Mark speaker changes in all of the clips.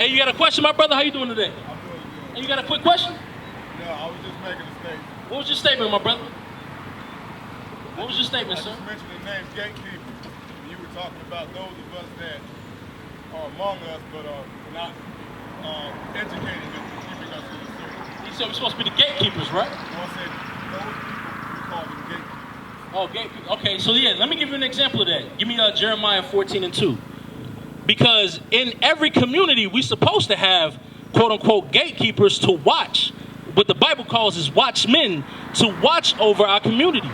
Speaker 1: Hey, you got a question, my brother? How you doing today?
Speaker 2: I'm doing good.
Speaker 1: And you got a quick question?
Speaker 2: No, I was just making a statement.
Speaker 1: What was your statement, my brother? What was your statement, sir?
Speaker 2: I just mentioned the name gatekeepers. You were talking about those of us that are among us but are not educating us and keeping us in the circle.
Speaker 1: You said we're supposed to be the gatekeepers, right?
Speaker 2: No, I said those people, we call them gatekeepers.
Speaker 1: Oh, gatekeepers. Okay, so yeah, let me give you an example of that. Give me Jeremiah 14:2. Because in every community, we're supposed to have, quote-unquote, gatekeepers to watch. What the Bible calls is watchmen to watch over our communities.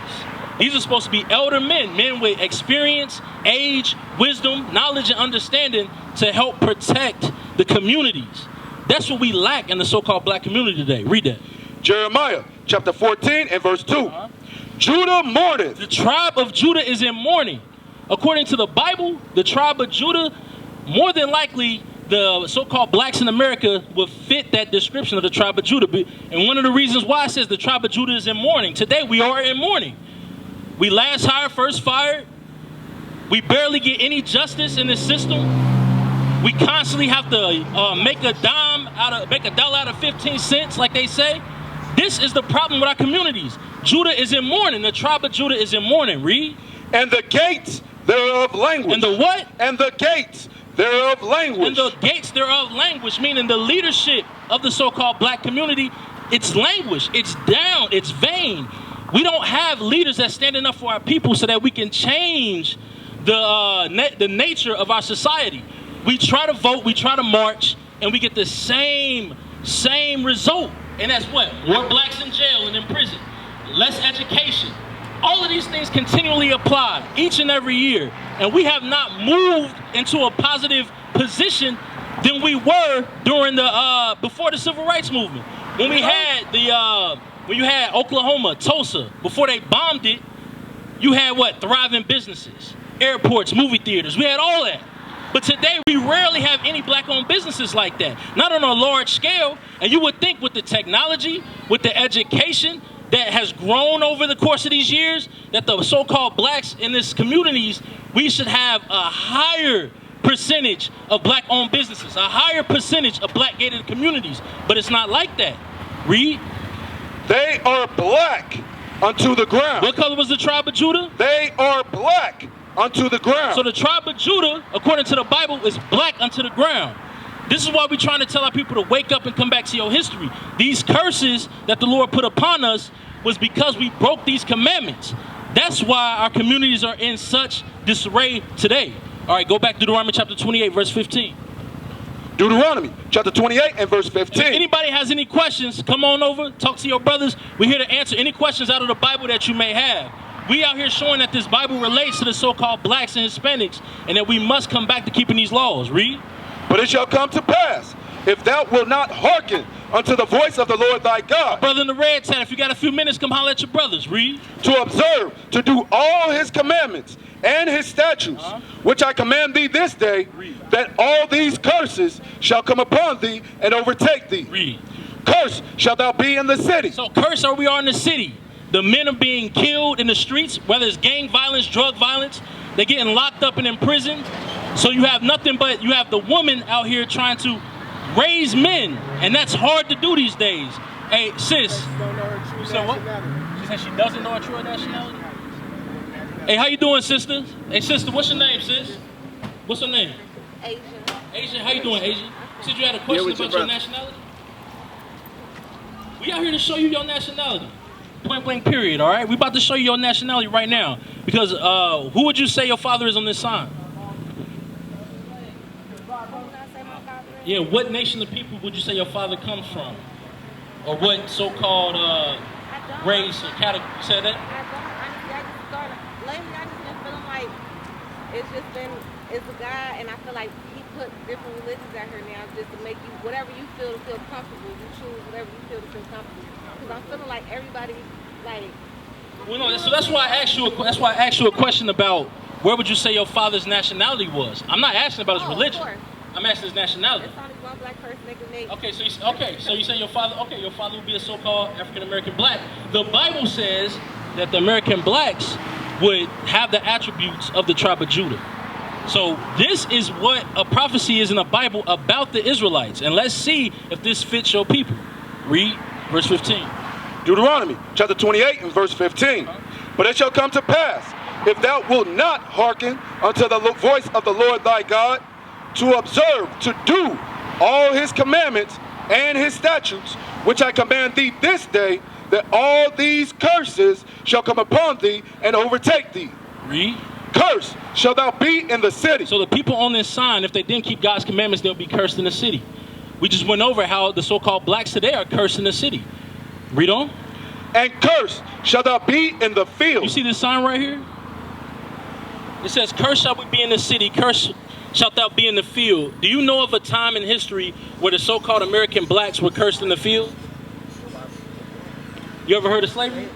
Speaker 1: These are supposed to be elder men, men with experience, age, wisdom, knowledge, and understanding to help protect the communities. That's what we lack in the so-called black community today. Read that.
Speaker 3: Jeremiah chapter 14 and verse 2. Judah mourneth.
Speaker 1: The tribe of Judah is in mourning. According to the Bible, the tribe of Judah, more than likely, the so-called blacks in America would fit that description of the tribe of Judah. And one of the reasons why it says the tribe of Judah is in mourning. Today, we are in mourning. We last hired, first fired. We barely get any justice in this system. We constantly have to make a dollar out of 15 cents, like they say. This is the problem with our communities. Judah is in mourning. The tribe of Judah is in mourning. Read.
Speaker 3: And the gates thereof language.
Speaker 1: And the what?
Speaker 3: And the gates thereof language.
Speaker 1: And the gates thereof language, meaning the leadership of the so-called black community, it's language, it's down, it's vain. We don't have leaders that stand up for our people so that we can change the nature of our society. We try to vote, we try to march, and we get the same result. And that's what? More blacks in jail and in prison, less education. All of these things continually apply each and every year. And we have not moved into a positive position than we were during the before the Civil Rights Movement. When we had when you had Oklahoma, Tulsa, before they bombed it, you had what? Thriving businesses, airports, movie theaters. We had all that. But today we rarely have any black-owned businesses like that. Not on a large scale. And you would think with the technology, with the education that has grown over the course of these years, that the so-called blacks in these communities, we should have a higher percentage of black-owned businesses, a higher percentage of black-gated communities. But it's not like that. Read.
Speaker 3: They are black unto the ground.
Speaker 1: What color was the tribe of Judah?
Speaker 3: They are black unto the ground.
Speaker 1: So the tribe of Judah, according to the Bible, is black unto the ground. This is why we're trying to tell our people to wake up and come back to your history. These curses that the Lord put upon us was because we broke these commandments. That's why our communities are in such disarray today. All right, go back to Deuteronomy chapter 28, verse 15.
Speaker 3: Deuteronomy chapter 28 and verse 15.
Speaker 1: If anybody has any questions, come on over, talk to your brothers. We're here to answer any questions out of the Bible that you may have. We out here showing that this Bible relates to the so-called blacks and Hispanics, and that we must come back to keeping these laws. Read.
Speaker 3: But it shall come to pass, if thou wilt not hearken unto the voice of the Lord thy God.
Speaker 1: Brother in the red tent, if you got a few minutes, come holler at your brothers. Read.
Speaker 3: To observe, to do all his commandments and his statutes, which I command thee this day, that all these curses shall come upon thee and overtake thee.
Speaker 1: Read.
Speaker 3: Cursed shalt thou be in the city.
Speaker 1: So cursed are we are in the city. The men are being killed in the streets, whether it's gang violence, drug violence. They're getting locked up and in prison. So you have nothing but, you have the woman out here trying to raise men. And that's hard to do these days. Hey, sis. You said what? She said she doesn't know her true nationality? Hey, how you doing, sister? Hey, sister, what's your name, sis? What's her name?
Speaker 4: Asian.
Speaker 1: Asian, how you doing, Asian? You said you had a question about your nationality? We out here to show you your nationality. Point blank period, all right? We about to show you your nationality right now. Because who would you say your father is on this sign? Yeah, what nation of people would you say your father comes from? Or what so-called race or category? You said that?
Speaker 4: I don't. Honestly, I just started. Lately, I just been feeling like it's a guy, and I feel like he put different religions out here now just to make you, whatever you feel to feel comfortable, you choose whatever you feel to feel comfortable. Because I'm feeling like everybody, like...
Speaker 1: Well, no, so that's why I asked you a question about where would you say your father's nationality was. I'm not asking about his religion. Of course. I'm asking his nationality.
Speaker 4: There's only one black person that can make...
Speaker 1: Okay, so you say your father would be a so-called African-American black. The Bible says that the American blacks would have the attributes of the tribe of Judah. So this is what a prophecy is in the Bible about the Israelites. And let's see if this fits your people. Read verse 15.
Speaker 3: Deuteronomy chapter 28 and verse 15. But it shall come to pass, if thou wilt not hearken unto the voice of the Lord thy God, to observe, to do all his commandments and his statutes, which I command thee this day, that all these curses shall come upon thee and overtake thee.
Speaker 1: Read.
Speaker 3: Cursed shall thou be in the city.
Speaker 1: So the people on this sign, if they didn't keep God's commandments, they'll be cursed in the city. We just went over how the so-called blacks today are cursed in the city. Read on.
Speaker 3: And cursed shall thou be in the field.
Speaker 1: You see this sign right here? It says, cursed shall we be in the city, cursed shalt thou be in the field. Do you know of a time in history where the so-called American blacks were cursed in the field? You ever heard of slavery?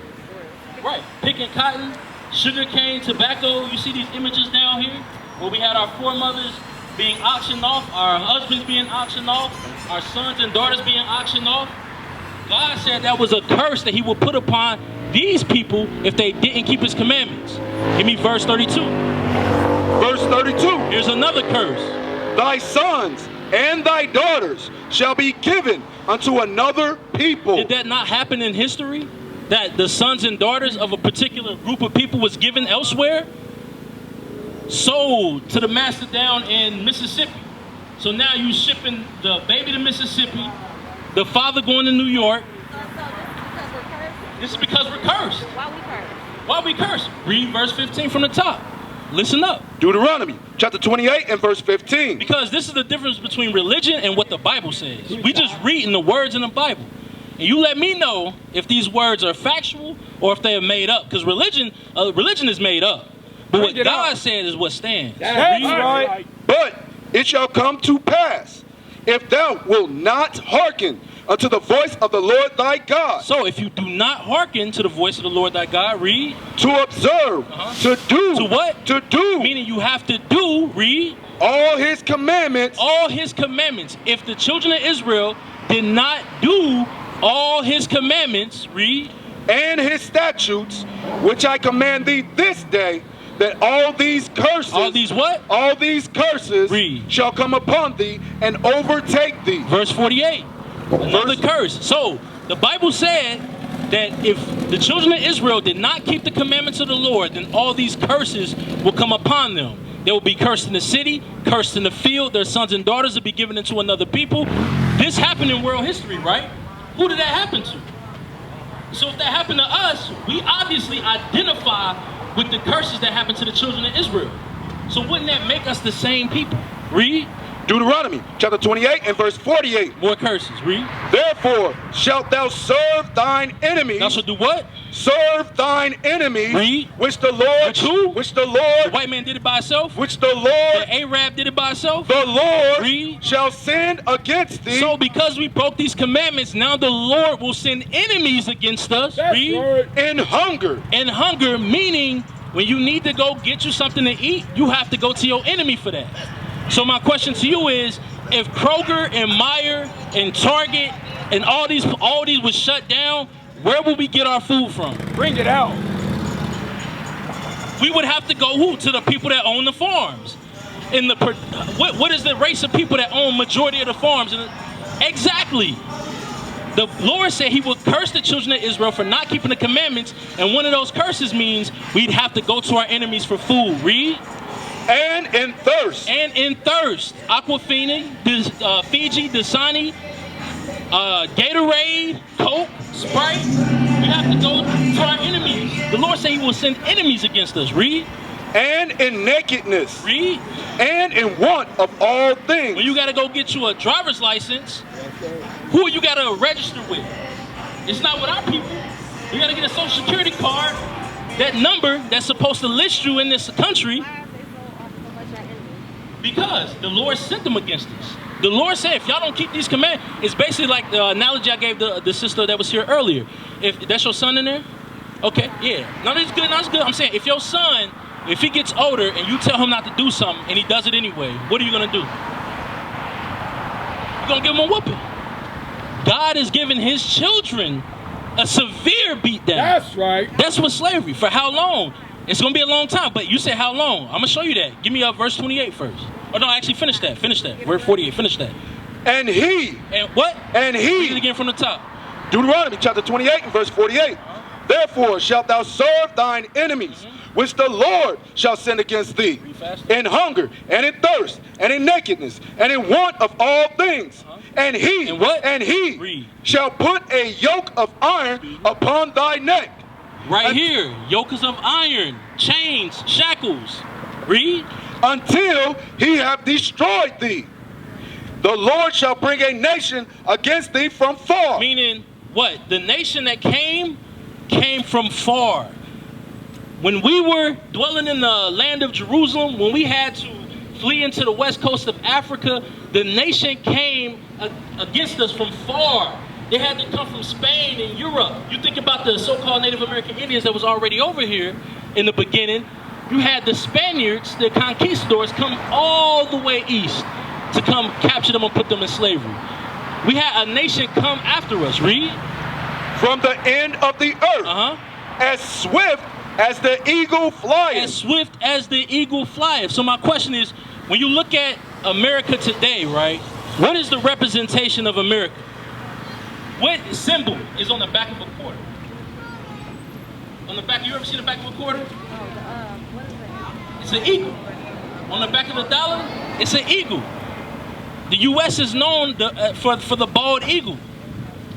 Speaker 1: Right. Picking cotton, sugar cane, tobacco. You see these images down here where we had our foremothers being auctioned off, our husbands being auctioned off, our sons and daughters being auctioned off. God said that was a curse that he would put upon these people if they didn't keep his commandments. Give me verse 32.
Speaker 3: Verse 32.
Speaker 1: Here's another curse.
Speaker 3: Thy sons and thy daughters shall be given unto another people.
Speaker 1: Did that not happen in history? That the sons and daughters of a particular group of people was given elsewhere? Sold to the master down in Mississippi. So now you shipping the baby to Mississippi, the father going to New York.
Speaker 4: So this is because we're cursed?
Speaker 1: This is because we're cursed.
Speaker 4: Why we cursed?
Speaker 1: Why we cursed? Read verse 15 from the top. Listen up.
Speaker 3: Deuteronomy chapter 28 and verse 15.
Speaker 1: Because this is the difference between religion and what the Bible says. We just reading the words in the Bible. And you let me know if these words are factual or if they are made up. Because religion is made up. But what God said is what stands.
Speaker 3: That's right. But it shall come to pass, if thou wilt not hearken unto the voice of the Lord thy God.
Speaker 1: So if you do not hearken to the voice of the Lord thy God, read.
Speaker 3: To observe, to do.
Speaker 1: To what?
Speaker 3: To do.
Speaker 1: Meaning you have to do, read.
Speaker 3: All his commandments.
Speaker 1: All his commandments. If the children of Israel did not do all his commandments, read.
Speaker 3: And his statutes, which I command thee this day, that all these curses.
Speaker 1: All these what?
Speaker 3: All these curses
Speaker 1: read.
Speaker 3: Shall come upon thee and overtake thee.
Speaker 1: Verse 48. Another curse. So the Bible said that if the children of Israel did not keep the commandments of the Lord, then all these curses will come upon them. They will be cursed in the city, cursed in the field. Their sons and daughters will be given into another people. This happened in world history, right? Who did that happen to? So if that happened to us, we obviously identify with the curses that happened to the children of Israel. So wouldn't that make us the same people? Read.
Speaker 3: Deuteronomy chapter 28 and verse 48.
Speaker 1: More curses. Read.
Speaker 3: Therefore shalt thou serve thine enemies.
Speaker 1: Thou shalt do what?
Speaker 3: Serve thine enemies.
Speaker 1: Read.
Speaker 3: Which the Lord.
Speaker 1: Which who?
Speaker 3: Which the Lord.
Speaker 1: The white man did it by himself.
Speaker 3: Which the Lord.
Speaker 1: The Arab did it by himself.
Speaker 3: The Lord.
Speaker 1: Read.
Speaker 3: Shall send against thee.
Speaker 1: So because we broke these commandments, now the Lord will send enemies against us.
Speaker 3: That's
Speaker 1: Read.
Speaker 3: right. In hunger.
Speaker 1: In hunger, meaning when you need to go get you something to eat, you have to go to your enemy for that. So my question to you is, if Kroger and Meijer and Target and all these was shut down, where would we get our food from?
Speaker 5: Bring it out.
Speaker 1: We would have to go who? To the people that own the farms. In the what is the race of people that own majority of the farms? Exactly. The Lord said he would curse the children of Israel for not keeping the commandments, and one of those curses means we'd have to go to our enemies for food. Read.
Speaker 3: And in thirst.
Speaker 1: And in thirst. Aquafina, Fiji, Dasani, Gatorade, Coke, Sprite. We have to go to our enemies. The Lord said he will send enemies against us. Read.
Speaker 3: And in nakedness.
Speaker 1: Read.
Speaker 3: And in want of all things.
Speaker 1: When you got to go get you a driver's license, who you got to register with? It's not with our people. You got to get a social security card. That number that's supposed to list you in this country. Because the Lord sent them against us. The Lord said, if y'all don't keep these commands, it's basically like the analogy I gave the sister that was here earlier. If that's your son in there? Okay, yeah. No, that's good, no, that's good. I'm saying, if your son, if he gets older and you tell him not to do something and he does it anyway, what are you going to do? You're going to give him a whooping. God is giving his children a severe beatdown.
Speaker 5: That's right.
Speaker 1: That's what slavery. For how long? It's going to be a long time, but you said how long? I'm going to show you that. Give me verse 28 first. Oh, no, actually, finish that. Finish that. Verse 48. Finish that.
Speaker 3: And he.
Speaker 1: And what?
Speaker 3: And he.
Speaker 1: Read it again from the top.
Speaker 3: Deuteronomy chapter 28 and verse 48. Therefore shalt thou serve thine enemies, which the Lord shall send against thee, in hunger, and in thirst, and in nakedness, and in want of all things. And he,
Speaker 1: and what?
Speaker 3: And he
Speaker 1: Read.
Speaker 3: shall put a yoke of iron upon thy neck.
Speaker 1: Right here, yokes of iron, chains, shackles. Read.
Speaker 3: Until he have destroyed thee. The Lord shall bring a nation against thee from far.
Speaker 1: Meaning what? The nation that came from far. When we were dwelling in the land of Jerusalem, when we had to flee into the west coast of Africa, the nation came against us from far. They had to come from Spain and Europe. You think about the so-called Native American Indians that was already over here in the beginning. You had the Spaniards, the conquistadors, come all the way east to come capture them and put them in slavery. We had a nation come after us. Read.
Speaker 3: From the end of the earth, as swift as the eagle flieth.
Speaker 1: As swift as the eagle flieth. So my question is, when you look at America today, right, what is the representation of America? What symbol is on the back of a quarter? On the back, you ever seen the back of a quarter?
Speaker 4: What is that?
Speaker 1: It's an eagle. On the back of the dollar, it's an eagle. The U.S. is known for the bald eagle.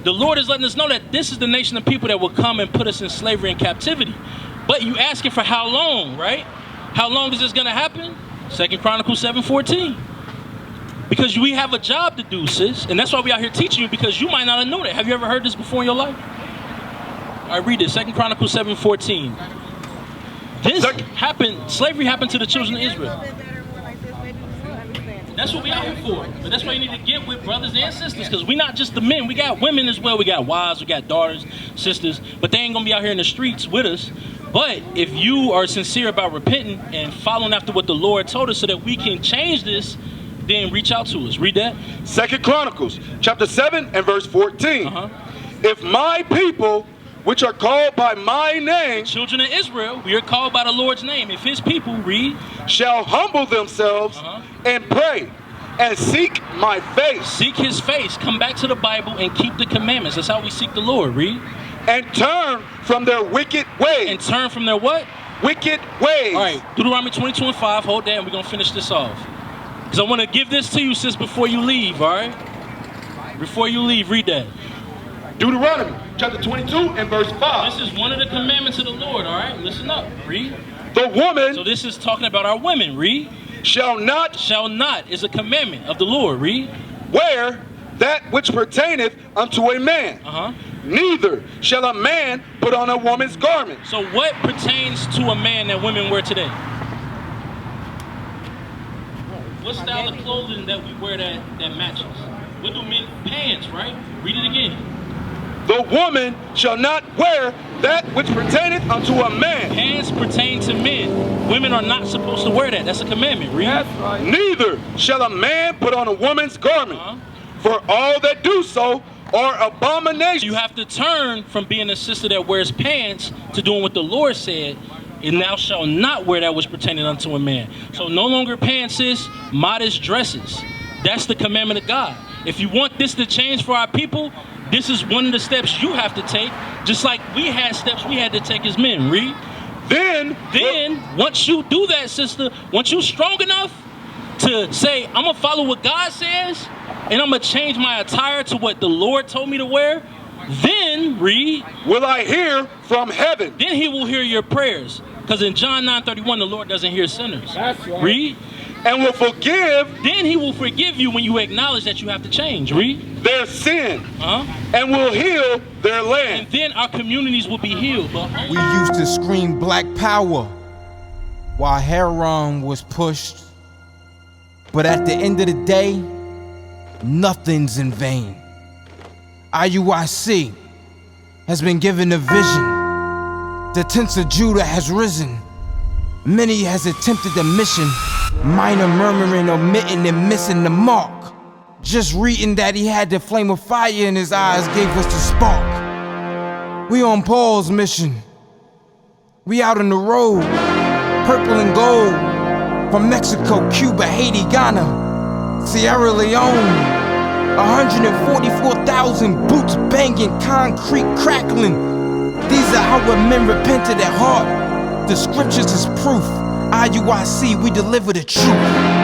Speaker 1: The Lord is letting us know that this is the nation of people that will come and put us in slavery and captivity. But you asking for how long, right? How long is this going to happen? 2 Chronicles 7:14. Because we have a job to do, sis. And that's why we out here teaching you, because you might not have known that. Have you ever heard this before in your life? All right, read this. 2 Chronicles 7:14. This happened, slavery happened to the children of Israel. That's what we out here for. But that's why you need to get with brothers and sisters, because we not just the men. We got women as well. We got wives, we got daughters, sisters. But they ain't going to be out here in the streets with us. But if you are sincere about repenting and following after what the Lord told us so that we can change this, then reach out to us. Read that.
Speaker 3: 2 Chronicles chapter 7 and verse 14. If my people, which are called by my name,
Speaker 1: the children of Israel, we are called by the Lord's name. If his people, read,
Speaker 3: shall humble themselves and pray and seek my face.
Speaker 1: Seek his face. Come back to the Bible and keep the commandments. That's how we seek the Lord. Read.
Speaker 3: And turn from their wicked ways.
Speaker 1: And turn from their what?
Speaker 3: Wicked ways.
Speaker 1: All right. Deuteronomy 22:5. Hold that and we're going to finish this off. Because I want to give this to you, sis, before you leave, all right? Before you leave, read that.
Speaker 3: Deuteronomy chapter 22 and verse 5.
Speaker 1: This is one of the commandments of the Lord, all right? Listen up. Read.
Speaker 3: The woman.
Speaker 1: So this is talking about our women. Read.
Speaker 3: Shall not
Speaker 1: is a commandment of the Lord. Read.
Speaker 3: Wear that which pertaineth unto a man. Neither shall a man put on a woman's garment.
Speaker 1: So what pertains to a man that women wear today? What style of clothing that we wear that matches? What do men? Pants, right? Read it again.
Speaker 3: The woman shall not wear that which pertaineth unto a man.
Speaker 1: Pants pertain to men. Women are not supposed to wear that. That's a commandment. Read.
Speaker 3: That's right. Neither shall a man put on a woman's garment. For all that do so are abominations.
Speaker 1: You have to turn from being a sister that wears pants to doing what the Lord said. And thou shalt not wear that which pertaineth unto a man. So no longer pants, is modest dresses. That's the commandment of God. If you want this to change for our people, this is one of the steps you have to take, just like we had steps we had to take as men. Read. Then once you do that, sister, once you're strong enough to say, I'm going to follow what God says, and I'm going to change my attire to what the Lord told me to wear, then, read,
Speaker 3: will I hear from heaven.
Speaker 1: Then he will hear your prayers. Because in John 9:31, the Lord doesn't hear sinners.
Speaker 3: That's right.
Speaker 1: Read.
Speaker 3: And will forgive.
Speaker 1: Then he will forgive you when you acknowledge that you have to change. Read.
Speaker 3: Their sin. And will heal their land.
Speaker 1: And then our communities will be healed.
Speaker 5: We used to scream black power while heroin was pushed. But at the end of the day, nothing's in vain. IUIC has been given a vision. The tents of Judah has risen. Many has attempted the mission. Minor murmuring, omitting, and missing the mark. Just reading that he had the flame of fire in his eyes gave us the spark. We on Paul's mission. We out on the road, purple and gold. From Mexico, Cuba, Haiti, Ghana, Sierra Leone. 144,000 boots banging, concrete crackling. These are our men repented at heart. The scriptures is proof. IUIC, we deliver the truth.